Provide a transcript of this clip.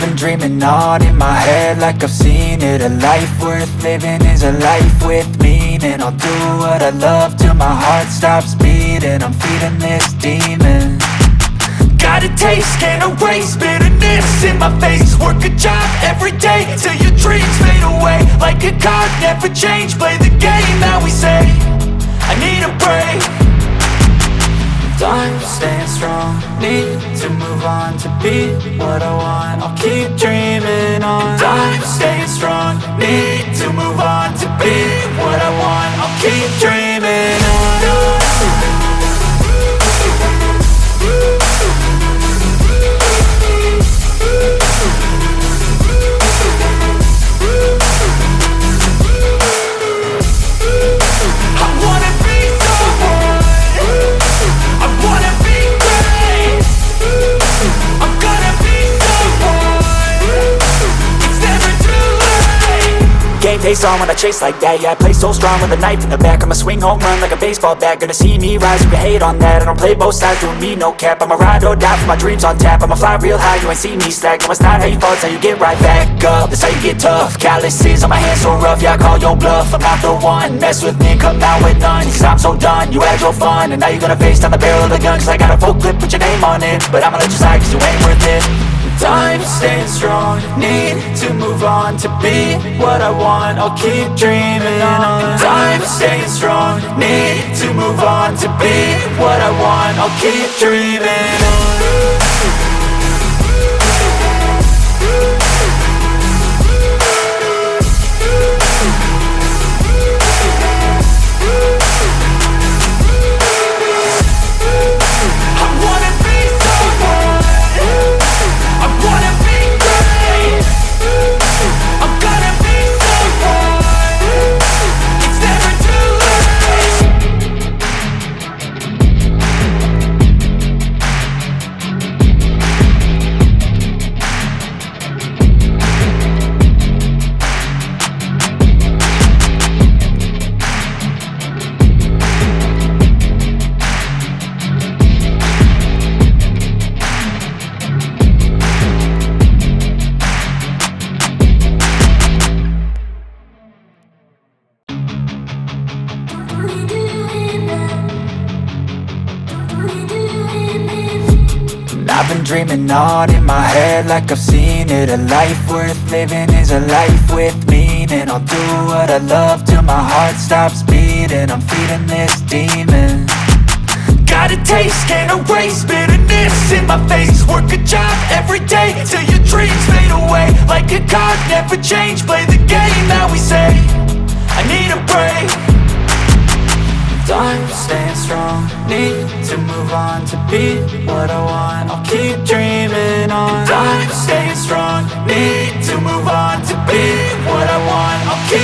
been dreaming on in my head like I've seen it. A life worth living is a life with meaning. I'll do what I love till my heart stops beating. I'm feeding this demon. Got a taste, can't erase bitterness in my face. Work a job every day till your dreams fade away. Like a card, never change, play the game that we say. I need a break. I'm staying strong, need to move on to be what I want. I'll keep dreaming on. I'm staying strong, need to move on to be what I want. I'll keep dreaming on. Game face on when I chase like that. Yeah, I play so strong with a knife in the back. I'ma swing home run like a baseball bat. Gonna see me rise, you can hate on that. I don't play both sides, doing me no cap. I'ma ride or die for my dreams on tap. I'ma fly real high, you ain't see me slack. No, it's not how you fall, it's how you get right back up. That's how you get tough. Calluses on my hands so rough, yeah, I call your bluff. I'm not the one, mess with me, come out with none. Cause I'm so done, you had your fun. And now you're gonna face down the barrel of the gun. Cause I got a full clip, put your name on it. But I'ma let you slide cause you ain't worth it. I'm staying strong, need to move on to be what I want. I'll keep dreaming on. I'm staying strong, need to move on to be what I want. I'll keep dreaming on. I've been dreaming on in my head like I've seen it. A life worth living is a life with meaning. I'll do what I love till my heart stops beating. I'm feeding this demon. Got a taste, can't erase bitterness in my face. Work a job every day till your dreams fade away. Like a card, never change, play the game that we say. I need a break. I'm staying strong, need to move on to be what I want. I'll keep dreaming on. I'm staying strong, need to move on to be what I want. I'll keep